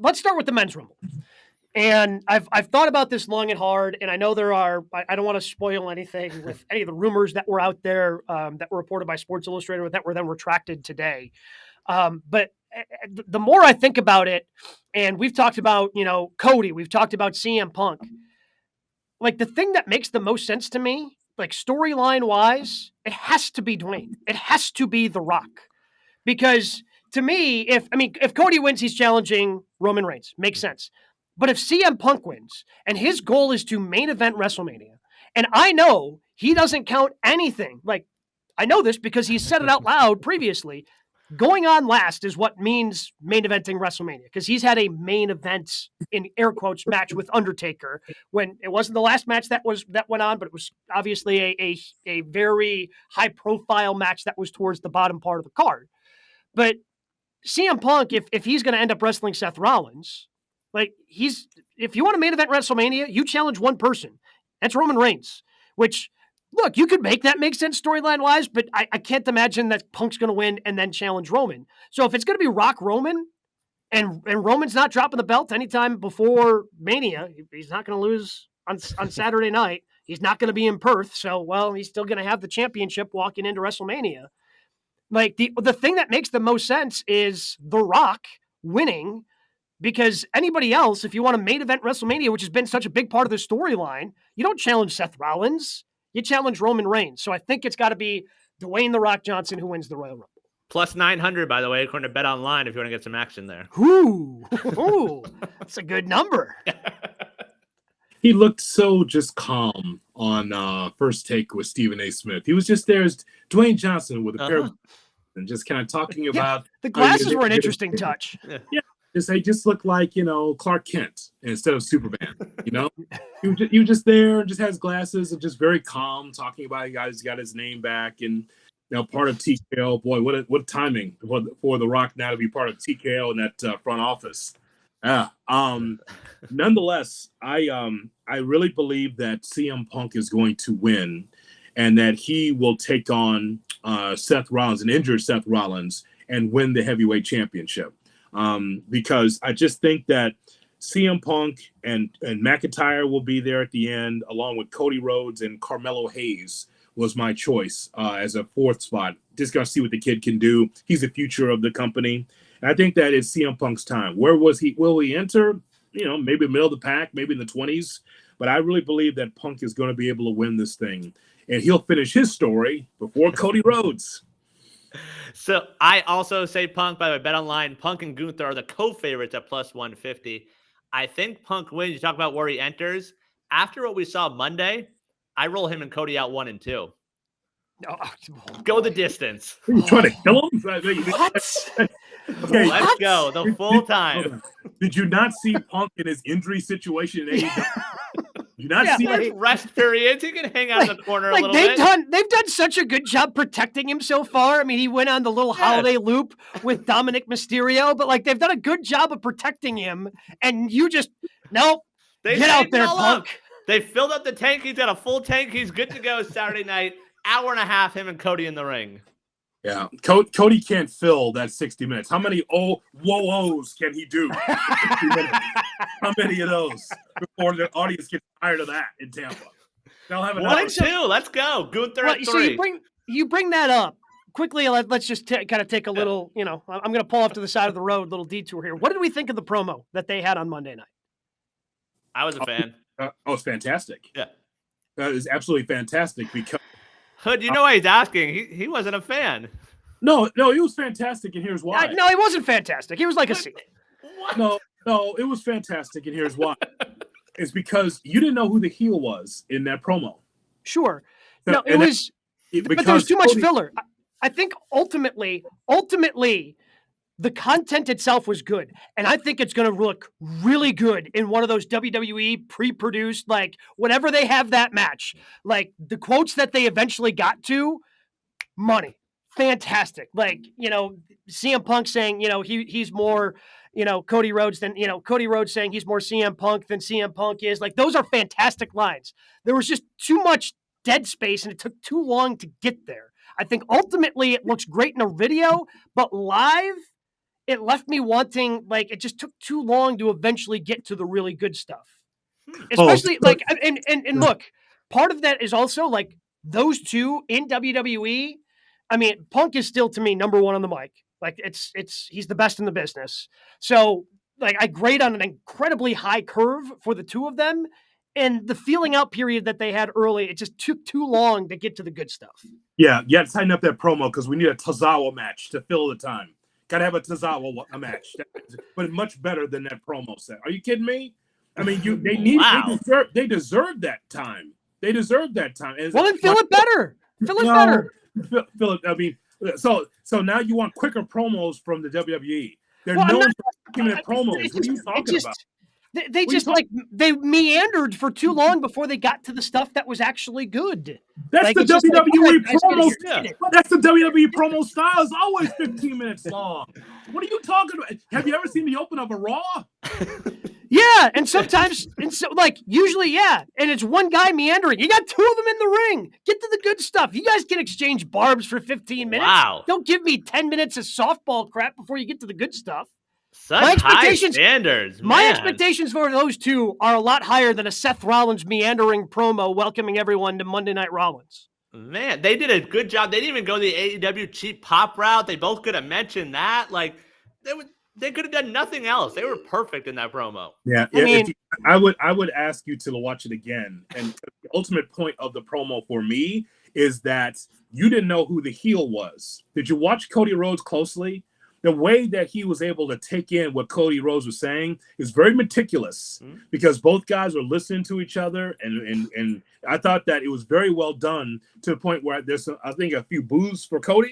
let's start with the men's rumble. And I've thought about this long and hard, and I know I don't want to spoil anything with any of the rumors that were out there that were reported by Sports Illustrated that were then retracted today. But the more I think about it, and we've talked about, Cody, we've talked about CM Punk, like the thing that makes the most sense to me, like storyline wise, it has to be Dwayne. It has to be The Rock. Because to me, if Cody wins, he's challenging Roman Reigns. Makes sense. But if CM Punk wins and his goal is to main event WrestleMania, and I know he doesn't count anything, like I know this because he's said it out loud previously, going on last is what means main eventing WrestleMania, because he's had a main event in air quotes match with Undertaker when it wasn't the last match that went on, but it was obviously a very high profile match that was towards the bottom part of the card. But CM Punk, if he's going to end up wrestling Seth Rollins, like if you want to main event WrestleMania, you challenge one person. That's Roman Reigns, which, look, you could make that make sense storyline wise, but I can't imagine that Punk's going to win and then challenge Roman. So if it's going to be Rock Roman and Roman's not dropping the belt anytime before Mania, he's not going to lose on Saturday night. He's not going to be in Perth. So, well, he's still going to have the championship walking into WrestleMania. Like the thing that makes the most sense is The Rock winning, because anybody else, if you want to main event WrestleMania, which has been such a big part of the storyline, you don't challenge Seth Rollins, you challenge Roman Reigns. So I think it's got to be Dwayne The Rock Johnson who wins the Royal Rumble. Plus 900, by the way, according to Bet Online, if you want to get some action there. Ooh, that's a good number. He looked so just calm on First Take with Stephen A. Smith. He was just there as Dwayne Johnson with a pair of and just kind of talking about the glasses were an interesting touch. Yeah, just looked like Clark Kent instead of Superman. He was just there and just has glasses and just very calm, talking about he's got his name back and part of TKO. Boy, what timing for The Rock now to be part of TKO in that front office. Nonetheless, I really believe that CM Punk is going to win, and that he will take on Seth Rollins, and injure Seth Rollins, and win the heavyweight championship. Because I just think that CM Punk and McIntyre will be there at the end, along with Cody Rhodes and Carmelo Hayes was my choice as a fourth spot. Just got to see what the kid can do. He's the future of the company. And I think that is CM Punk's time. Where was he? Will he enter? Maybe middle of the pack, maybe in the 20s. But I really believe that Punk is going to be able to win this thing. And he'll finish his story before Cody Rhodes. So I also say Punk. By the way, Bet Online, Punk and Gunther are the co-favorites at plus 150. I think Punk wins. You talk about where he enters. After what we saw Monday, I roll him and Cody out 1 and 2. Go the distance. Are you trying to kill him? What? Okay, let's go. The full time. Did you not see Punk in his injury situation in AEW? You not see rest periods. He can hang out in the corner a little bit. They've done such a good job protecting him so far. I mean, he went on the little holiday loop with Dominic Mysterio, but they've done a good job of protecting him. And you just get out there, Punk. They filled up the tank. He's got a full tank. He's good to go Saturday night. Hour and a half, him and Cody in the ring. Yeah, Cody can't fill that 60 minutes. How many whoa-ohs can he do? How many of those before the audience gets tired of that in Tampa? They'll have 1 and 2. Let's go. Gunther at 3. So you bring that up quickly. Let's just kind of take a little. I'm going to pull off to the side of the road, little detour here. What did we think of the promo that they had on Monday night? I was a fan. It's fantastic. Yeah, that is absolutely fantastic because. Hood, you know why he's asking? He wasn't a fan. No, he was fantastic, and here's why. No, he wasn't fantastic. He was like a C. What? No, it was fantastic, and here's why. It's because you didn't know who the heel was in that promo. Sure. No, it was, but there was too much filler. I think ultimately, the content itself was good, and I think it's going to look really good in one of those WWE pre-produced, whenever they have that match. The quotes that they eventually got to, money, fantastic. CM Punk saying, he's more, Cody Rhodes than, Cody Rhodes saying he's more CM Punk than CM Punk is. Those are fantastic lines. There was just too much dead space, and it took too long to get there. I think ultimately it looks great in a video, but live, it left me wanting, like, it just took too long to eventually get to the really good stuff. Especially like, and look, part of that is also like those two in WWE. I mean, Punk is still to me number one on the mic. Like he's the best in the business. So like I grade on an incredibly high curve for the two of them. And the feeling out period that they had early, it just took too long to get to the good stuff. Yeah, you got to tighten up that promo because we need a Tozawa match to fill the time. Got to have a Tozawa match, but much better than that promo set. Are you kidding me? I mean, they deserve that time. They deserve that time. Well, then fill it better. Fill it better. Fill it. I mean, so now you want quicker promos from the WWE. They're known for 2-minute promos. What are you talking about? They just they meandered for too long before they got to the stuff that was actually good. That's like, the WWE promo. Yeah. That's the WWE promo style. It's always 15 minutes long. What are you talking about? Have you ever seen the open of a Raw? Yeah, and sometimes, usually, yeah, and it's one guy meandering. You got two of them in the ring. Get to the good stuff. You guys can exchange barbs for 15 minutes. Wow. Don't give me 10 minutes of softball crap before you get to the good stuff. Such high standards. My expectations for those two are a lot higher than a Seth Rollins meandering promo welcoming everyone to Monday Night Rollins. Man, they did a good job. They didn't even go the AEW cheap pop route. They both could have mentioned that. Like, they could have done nothing else. They were perfect in that promo. Yeah, I would ask you to watch it again. And the ultimate point of the promo for me is that you didn't know who the heel was. Did you watch Cody Rhodes closely? The way that he was able to take in what Cody Rhodes was saying is very meticulous because both guys are listening to each other. And I thought that it was very well done to the point where there's, I think, a few boos for Cody,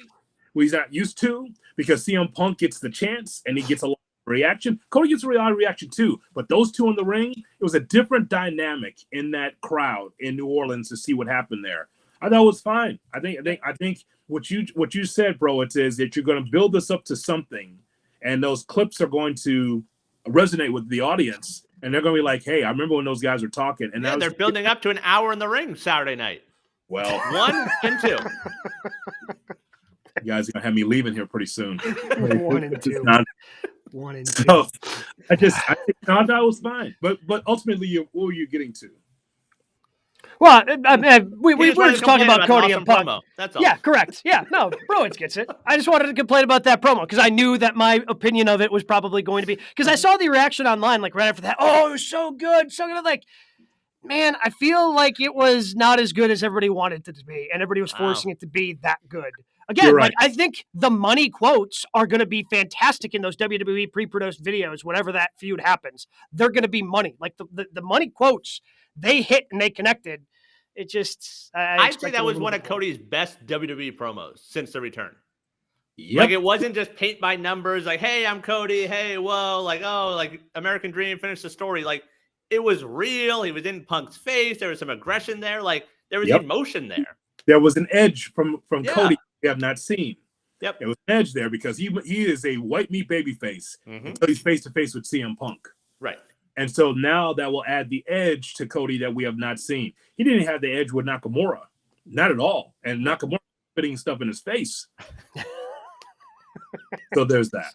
who he's not used to, because CM Punk gets the chance and he gets a lot of reaction. Cody gets a lot of reaction too. But those two in the ring, it was a different dynamic in that crowd in New Orleans to see what happened there. I thought it was fine. I think what you said, bro, it is that you're going to build this up to something, and those clips are going to resonate with the audience, and they're going to be like, "Hey, I remember when those guys were talking." And they're building up to an hour in the ring Saturday night. Well, 1 and 2. You guys are gonna have me leaving here pretty soon. 1 and 2. 1 and 2. So I thought it was fine, but ultimately, what were you getting to? Well, we were just talking about Cody and Punk. Promo. That's all. Yeah, correct. Yeah, no, Browitz gets it. I just wanted to complain about that promo because I knew that my opinion of it was probably going to be, because I saw the reaction online like right after that. Oh, it was so good, so good. Like, man, I feel like it was not as good as everybody wanted it to be, and everybody was forcing it to be that good. Again, right. I think the money quotes are going to be fantastic in those WWE pre-produced videos. Whenever that feud happens, they're going to be money. Like the money quotes, they hit and they connected. It just, I'd say that was one of Cody's best WWE promos since the return. Yep. Like, it wasn't just paint by numbers. Like, hey, I'm Cody. Hey, whoa. Like, oh, like American Dream, finish the story. Like, it was real. He was in Punk's face. There was some aggression there. Like, there was emotion there. There was an edge from Cody we have not seen. Yep. There was an edge there because he is a white meat babyface until he's face to face with CM Punk. Right. And so now that will add the edge to Cody that we have not seen. He didn't have the edge with Nakamura. Not at all. And Nakamura putting stuff in his face. So there's that.